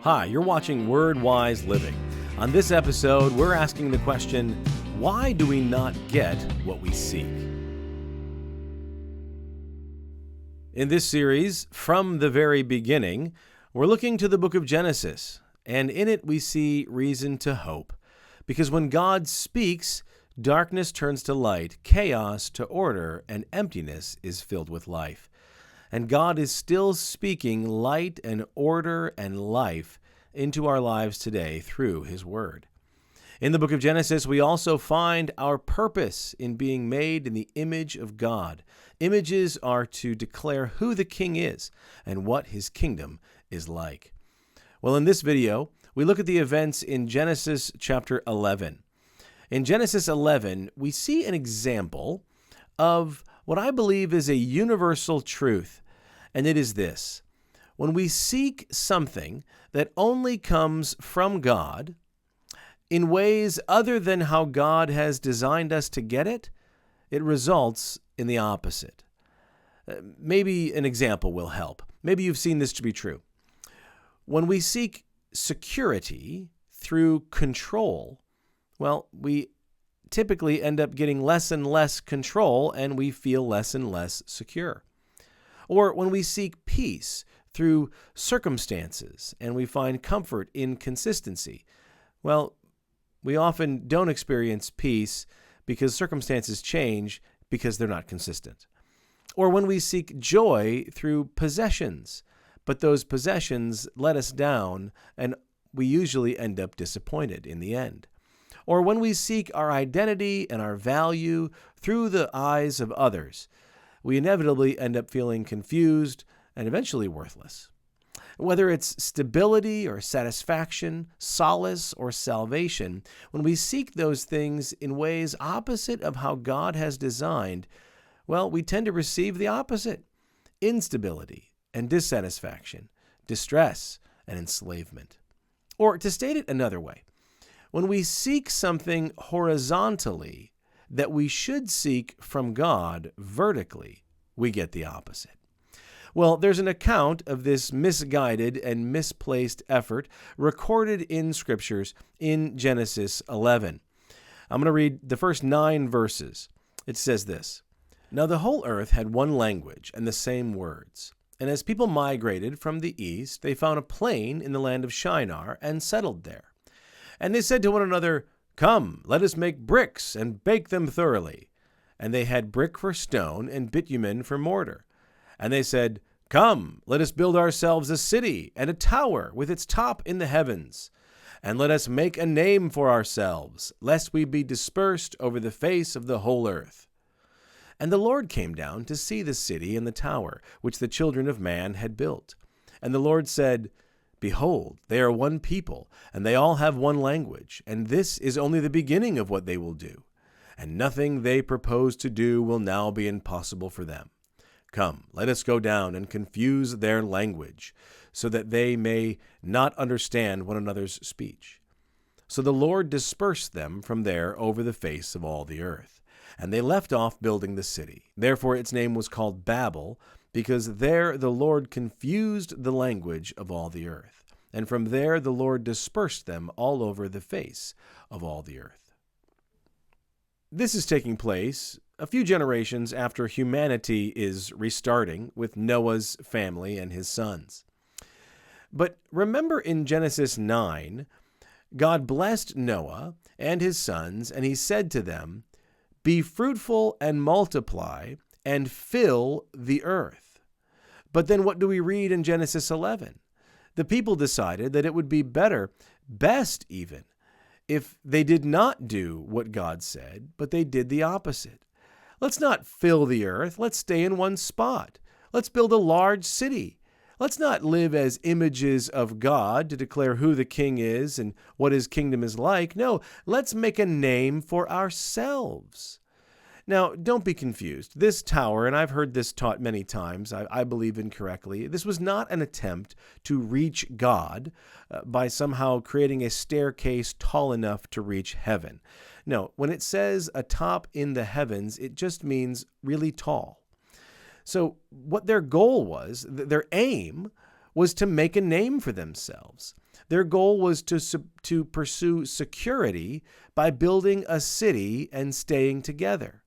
Hi, you're watching Word Wise Living. On this episode, we're asking the question, why do we not get what we seek? In this series, From the Very Beginning, we're looking to the book of Genesis, and in it we see reason to hope. Because when God speaks, darkness turns to light, chaos to order, and emptiness is filled with life. And God is still speaking light and order and life into our lives today through His Word. In the book of Genesis, we also find our purpose in being made in the image of God. Images are to declare who the King is and what His kingdom is like. Well, in this video, we look at the events in Genesis chapter 11. In Genesis 11, we see an example of what I believe is a universal truth. And it is this: when we seek something that only comes from God in ways other than how God has designed us to get it, it results in the opposite. Maybe an example will help. Maybe you've seen this to be true. When we seek security through control, well, we typically end up getting less and less control, and we feel less and less secure. Or when we seek peace through circumstances and we find comfort in consistency, well, we often don't experience peace because circumstances change because they're not consistent. Or when we seek joy through possessions, but those possessions let us down and we usually end up disappointed in the end. Or when we seek our identity and our value through the eyes of others, we inevitably end up feeling confused and eventually worthless. Whether it's stability or satisfaction, solace or salvation, when we seek those things in ways opposite of how God has designed, well, we tend to receive the opposite: instability and dissatisfaction, distress and enslavement. Or to state it another way, when we seek something horizontally that we should seek from God vertically, we get the opposite. Well, there's an account of this misguided and misplaced effort recorded in Scriptures in Genesis 11. I'm going to read the first 9 verses. It says this: "Now the whole earth had one language and the same words. And as people migrated from the east, they found a plain in the land of Shinar and settled there. And they said to one another, 'Come, let us make bricks and bake them thoroughly.' And they had brick for stone and bitumen for mortar. And they said, 'Come, let us build ourselves a city and a tower with its top in the heavens. And let us make a name for ourselves, lest we be dispersed over the face of the whole earth.' And the Lord came down to see the city and the tower, which the children of man had built. And the Lord said, 'Behold, they are one people, and they all have one language, and this is only the beginning of what they will do. And nothing they propose to do will now be impossible for them. Come, let us go down and confuse their language, so that they may not understand one another's speech.' So the Lord dispersed them from there over the face of all the earth. And they left off building the city. Therefore its name was called Babel, because there the Lord confused the language of all the earth. And from there the Lord dispersed them all over the face of all the earth." This is taking place a few generations after humanity is restarting with Noah's family and his sons. But remember in Genesis 9, God blessed Noah and his sons, and he said to them, "Be fruitful and multiply and fill the earth." But then what do we read in Genesis 11? The people decided that it would be best even, if they did not do what God said, but they did the opposite. Let's not fill the earth. Let's stay in one spot. Let's build a large city. Let's not live as images of God to declare who the King is and what His kingdom is like. No, let's make a name for ourselves. Now, don't be confused. This tower, and I've heard this taught many times, I believe incorrectly, this was not an attempt to reach God by somehow creating a staircase tall enough to reach heaven. No, when it says a top in the heavens, it just means really tall. So what their goal was, their aim was to make a name for themselves. Their goal was to pursue security by building a city and staying together.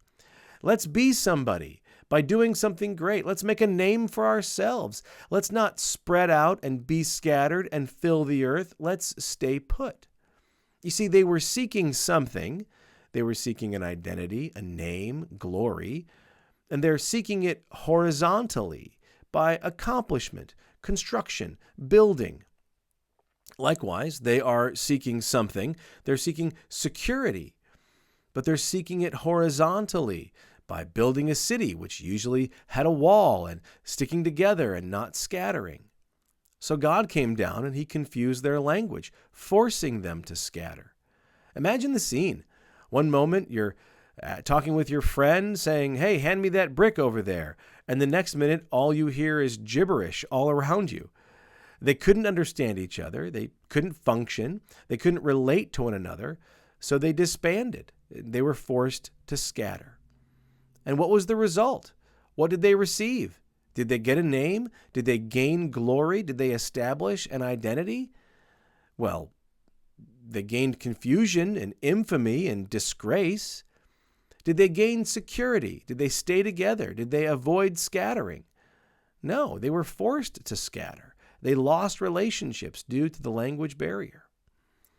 Let's be somebody by doing something great. Let's make a name for ourselves. Let's not spread out and be scattered and fill the earth. Let's stay put. You see, they were seeking something. They were seeking an identity, a name, glory, and they're seeking it horizontally by accomplishment, construction, building. Likewise, they are seeking something. They're seeking security, but they're seeking it horizontally by building a city, which usually had a wall and sticking together and not scattering. So God came down and he confused their language, forcing them to scatter. Imagine the scene. One moment you're talking with your friend saying, "Hey, hand me that brick over there." And the next minute, all you hear is gibberish all around you. They couldn't understand each other. They couldn't function. They couldn't relate to one another. So they disbanded. They were forced to scatter. And what was the result? What did they receive? Did they get a name? Did they gain glory? Did they establish an identity? Well, they gained confusion and infamy and disgrace. Did they gain security? Did they stay together? Did they avoid scattering? No, they were forced to scatter. They lost relationships due to the language barrier.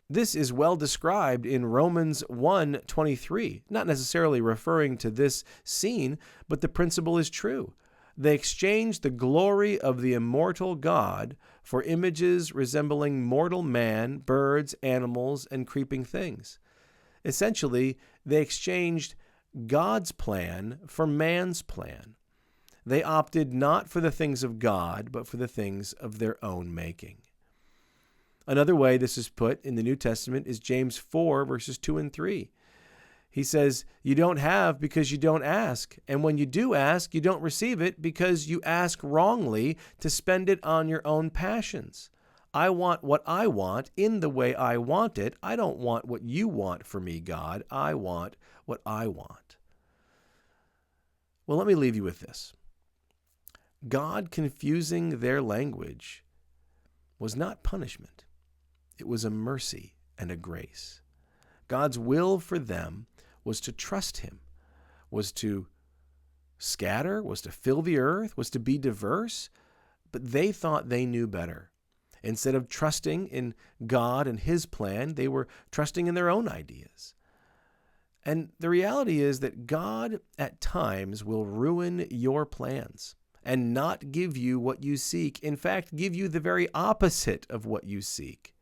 This is well described in Romans 1:23, not necessarily referring to this scene, but the principle is true. They exchanged the glory of the immortal God for images resembling mortal man, birds, animals, and creeping things. Essentially, they exchanged God's plan for man's plan. They opted not for the things of God, but for the things of their own making. Another way this is put in the New Testament is James 4, verses 2 and 3. He says, "You don't have because you don't ask. And when you do ask, you don't receive it because you ask wrongly to spend it on your own passions. I want what I want in the way I want it. I don't want what you want for me, God. I want what I want." Well, let me leave you with this. God confusing their language was not punishment. It was a mercy and a grace. God's will for them was to trust him, was to scatter, was to fill the earth, was to be diverse, but they thought they knew better. Instead of trusting in God and his plan, they were trusting in their own ideas. And the reality is that God at times will ruin your plans and not give you what you seek. In fact, give you the very opposite of what you seek.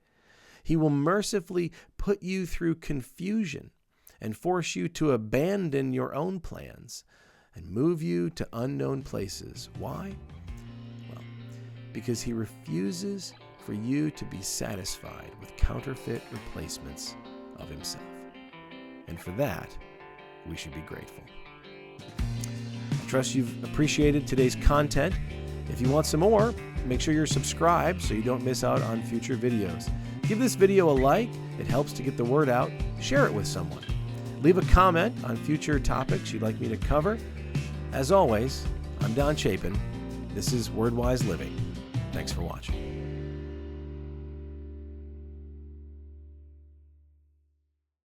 He will mercifully put you through confusion and force you to abandon your own plans and move you to unknown places. Why? Well, because he refuses for you to be satisfied with counterfeit replacements of himself. And for that, we should be grateful. I trust you've appreciated today's content. If you want some more, make sure you're subscribed so you don't miss out on future videos. Give this video a like. It helps to get the word out. Share it with someone. Leave a comment on future topics you'd like me to cover. As always, I'm Don Chapin. This is Word Wise Living. Thanks for watching.